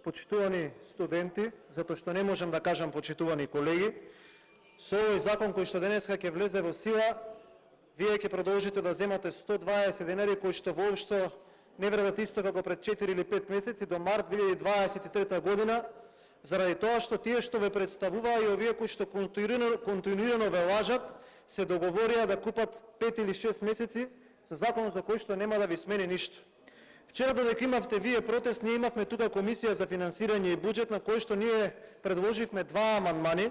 почитувани студенти, затоа што не можам да кажам почитувани колеги, со овој закон кој што денеска ќе влезе во сила, вие ќе продолжите да земате 120 денари кои што воопшто не вредат исто како пред 4 или 5 месеци до март 2023 година, заради тоа што тие што ве представуваа и овие кои што континуирано ве лажат, се договорија да купат 5 или 6 месеци за закон за кој што нема да ви смени ништо. Вчера додека имавте вие протест, ние имавме тука комисија за финансирање и буџет на кој што ние предложивме два амандмани.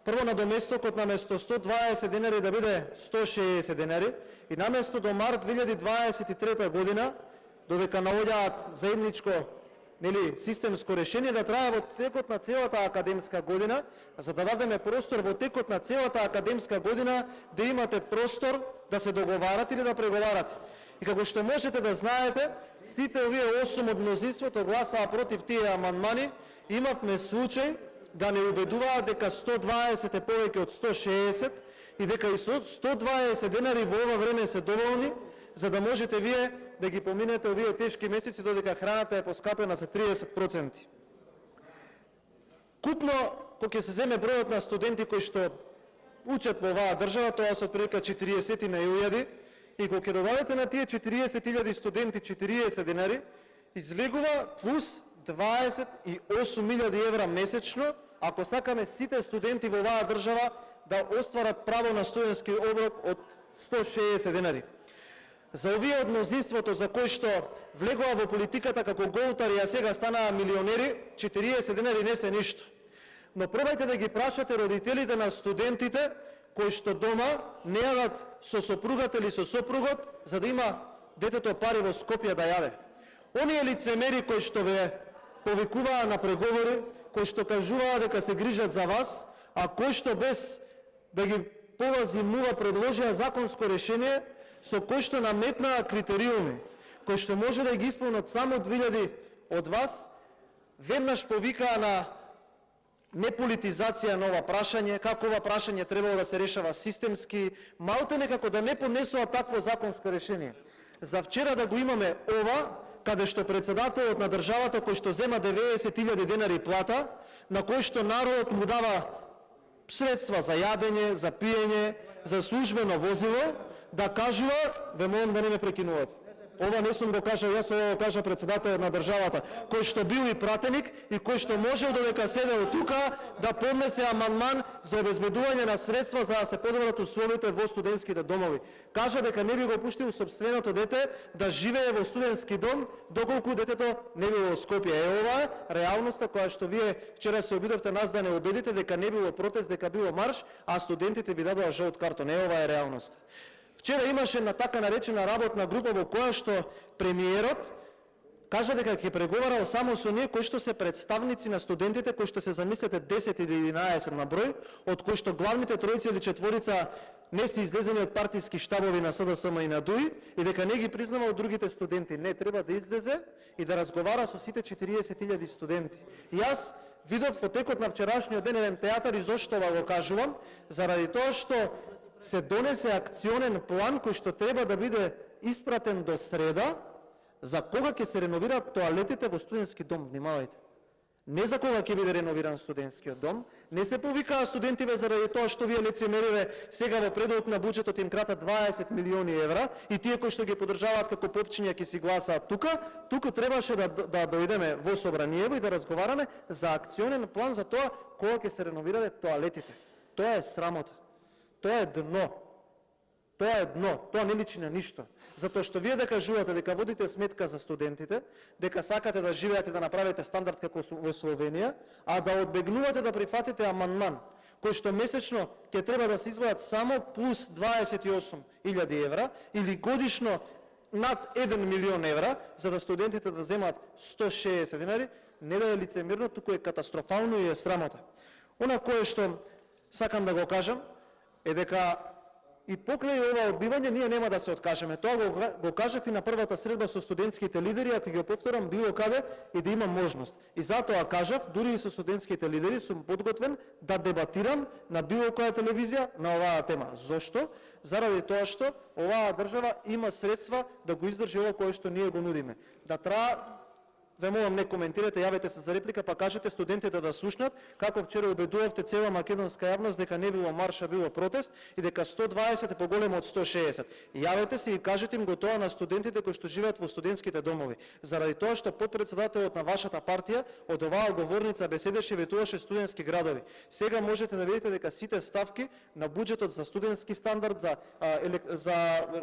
Прво, надоместокот наместо 120 денари да биде 160 денари и наместо до март 2023 година, додека наоѓаат заедничко системско решение, да трае во текот на целата академска година, за да дадеме простор во текот на целата академска година да имате простор да се договарате или да преговарате. И како што можете да знаете, сите овие 8 од мнозинството гласаа против тие амандмани. Имавме случај да не убедуваат дека 120 е повеќе од 160 и дека и 120 денари во ова време се доволни, за да можете вие да ги поминете овие тешки месеци додека храната е поскапена за 30%. Купно, кога ќе се земе бројот на студенти кои што учат во оваа држава, тоа се отприлика 40.000, и кога ќе додадете на тие 40.000 студенти 40 денари, излегува плюс 28.000 евра месечно, ако сакаме сите студенти во оваа држава да остварат право на студентски оброк од 160 денари. За овие од мнозинството за кои што влегува во политиката како голтари, а сега станаа милионери, 40 денари не се ништо. Но пробајте да ги прашате родителите на студентите кои што дома не јадат со сопругата или со сопругот, за да има детето пари во Скопје да јаде. Оние лицемери кои што ве повикуваа на преговори, кои што кажуваа дека се грижат за вас, а кои што без да ги полази мува предложија законско решение со кој што наметнаа критериуми, кои што може да ги исполнат само 2000 од вас, веднаш повикаа на неполитизација на ова прашање, како ова прашање требало да се решава системски, малте некако да не поднесува такво законско решение. За вчера да го имаме ова, каде што председателот на државата кој што зема 90.000 денари плата, на кој што народот му дава средства за јадење, за пиење, за службено возило, да кажува, ве молам да не ме прекинувате. Ова не сум го кажал јас, ова го кажа председателот на државата, кој што бил и пратеник и кој што можел додека седел тука да поднесе амандман за обезбедување на средства за да се подобрат условите во студентските домови. Кажа дека не би го пуштил сопственото дете да живее во студентски дом доколку детето не било во Скопје. Ова е реалноста која што вие вчера се обидовте нас да не убедите дека не било протест, дека било марш, а студентите би дадоа жолт картон. Ова е реалноста. Вчера имаше на така наречена работна група во која што премиерот кажа дека ќе преговарал само со оние кои што се представници на студентите, кои што се замислете 10 или 11 на број, од кои што главните тројца или четворица не се излезени од партиски штабови на СДСМ и на ДУИ, и дека не ги признава од другите студенти. Не, треба да излезе и да разговара со сите 40.000 студенти. И јас видов во текот на вчерашниот ден еден театар, и зошто ова го кажувам, заради тоа што се донесе акционен план кој што треба да биде испратен до среда за кога ќе се реновираат тоалетите во студентски дом. Внимавајте. Не за кога ќе биде реновиран студентскиот дом, не се повикаа студентиве заради тоа што вие лицемериве сега во пределот на буџетот им кратат 20 милиони евра и тие кои што ги поддржаваат како попчиња ќе си гласаат тука требаше да дојдеме во собраниево и да разговараме за акционен план за тоа кога ќе се реновираат тоалетите. Тоа е срамота. Тоа е дно. Тоа е дно. Тоа не личи на ништо. Затоа што вие да кажувате дека водите сметка за студентите, дека сакате да живеете да направите стандард како во Словенија, а да одбегнувате да прифатите амандман, кој што месечно ќе треба да се извојат само плюс 28.000 евра или годишно над 1 милион евра, за да студентите да земат 160 денари, не да е лицемерно, туку е катастрофално и е срамота. Она кое што сакам да го кажам, е дека и покрај ова одбивање ние нема да се откажеме. Тоа го кажав и на првата средба со студентските лидери, ако ги повторам било каде и да имам можност. И затоа кажав, дури и со студентските лидери сум подготвен да дебатирам на било која телевизија на оваа тема. Зошто? Заради тоа што оваа држава има средства да го издржи ова кое што ние го нудиме. Да трае Ве молам, не коментирате, јавете се за реплика, па кажете студентите да слушнат како вчера убедувавте цела македонска јавност дека не било марш, а било протест и дека 120 е поголемо од 160. Јавете се и кажете им го тоа на студентите кои што живеат во студентските домови. Заради тоа што подпредседателот на вашата партија од оваа говорница беседеше и ветуваше студентски градови. Сега можете да видите дека сите ставки на буџетот за студентски стандард, за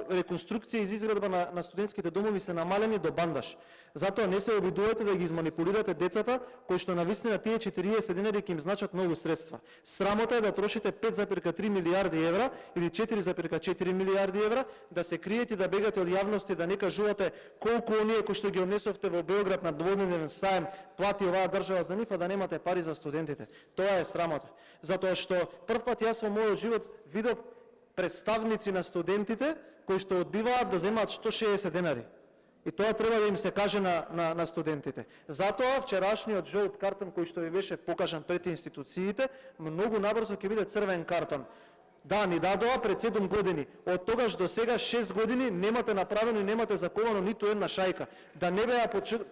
реконструкција и изградба на студентските домови се намалени до бандаш. Затоа не се обидувате да ги изманипулирате децата, кои што навистина тие 40 денари ќе им значат многу средства. Срамота е да трошите 5,3 милиарди евра или 4,4 милиарди евра, да се криете и да бегате од јавност, да не кажувате колку оние кои што ги однесовте во Белград на дводневен стаjem плати оваа држава за нив, а да немате пари за студентите. Тоа е срамота. Затоа што првпат јас во мојот живот видов представници на студентите кои што одбиваат да земаат 160 денари. И тоа треба да им се каже на студентите. Затоа вчерашниот жолт картон кој што ви беше покажан пред институциите, многу набрзо ќе биде црвен картон. Да, ни дадоа пред 7 години. Од тогаш до сега 6 години немате направено и немате заковано ниту една шајка. Да не беа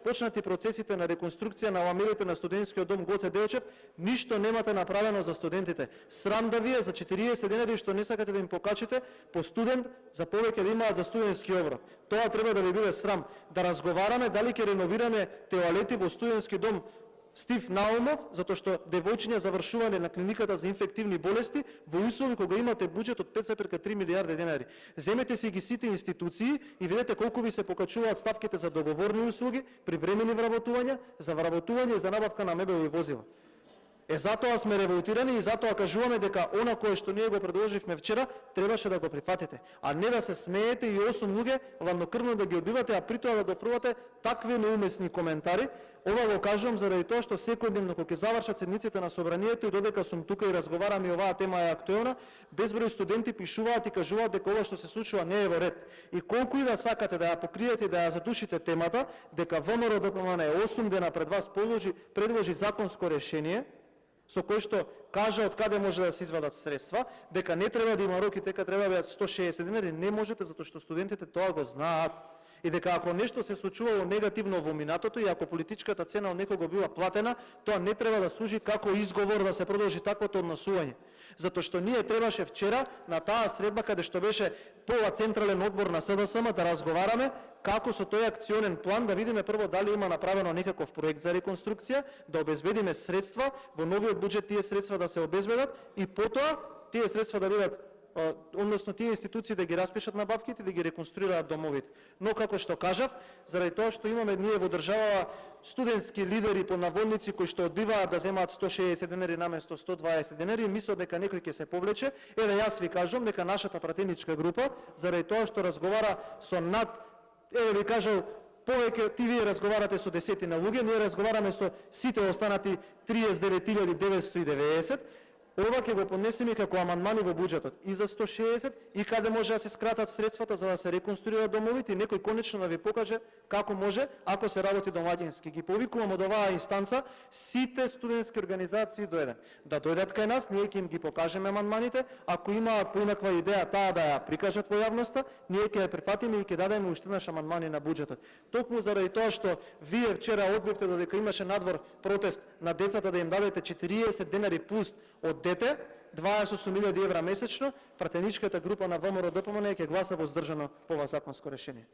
почнати процесите на реконструкција на ламелите на студентскиот дом Гоце Делчев, ништо немате направено за студентите. Срам да ви е за 40 денари што не сакате да им покачите по студент за повеќе да имаат за студентски оброк. Тоа треба да ви биде срам. Да разговараме дали ќе реновираме тоалети во студентски дом Стив Наумов, затоа што девојчиња завршување на клиниката за инфективни болести во услови кога имате буџет од 5,3 милиарди денари. Земете си ги сите институции и видете колку ви се покачуваат ставките за договорни услуги, привремени вработувања, за вработување и за набавка на мебелови возила. Затоа сме револтирани и затоа кажуваме дека она кое што ние го предложивме вчера требаше да го прифатите, а не да се смеете и 8 луѓе ладнокрвно да ги одбивате, а притоа да дофрувате такви неумесни коментари. Ова го кажувам заради тоа што секојдневно кога ќе завршат седниците на собранието и додека сум тука и разговарам и оваа тема е актуелна, безброј студенти пишуваат и кажуваат дека ова што се случува не е во ред. И колку и да сакате да ја покриете и да ја задушите темата, дека ВМРО ДПМН 8 дена пред вас предложи законско решение со кој што кажа од каде може да се извадат средства, дека не треба да има рок и дека треба да бидат 160 денари, не можете затоа што студентите тоа го знаат. И дека ако нешто се случувало негативно во минатото и ако политичката цена од некого била платена, тоа не треба да служи како изговор да се продолжи таквото однесување. Затоа што ние требаше вчера на таа средба каде што беше пола централен одбор на СДСМ да разговараме како со тој акционен план да видиме прво дали има направено некаков проект за реконструкција, да обезбедиме средства, во новиот буџет тие средства да се обезбедат и потоа тие средства да бидат односно тие институции да ги распишат набавките и да ги реконструираат домовите. Но како што кажав, заради тоа што имаме ние во држава студентски лидери по наводници кои што одбиваат да земаат 160 денари наместо 120 денари, мислат дека некој ќе се повлече. Еве јас ви кажувам дека нашата пратеничка група заради тоа што разговара со еве ви кажал повеќе, ти вие разговарате со десетина луѓе, ние разговараме со сите останати 39.990. Ова ќе го поднесеме како амандмани во буџетот и за 160 и каде може да се скратат средствата за да се реконструираат домовите и некој конечно да ви покаже како може ако се работи домаќински. Ги повикувам од оваа инстанца сите студентски организации да дојдат кај нас, ние ќе им ги покажеме амандманите, ако имаат поинаква идеја таа да ја прикажат во јавноста, ние ќе ја прифатиме и ќе дадеме уште наш амандмани на буџетот. Токму заради тоа што вие вчера одбивте додека имаше надвор протест на децата да им дадете 40 денари плюс од дете, 28.000 евра месечно, пратеничката група на ВМРО ДПМН ќе гласа воздржано по ова законско решение.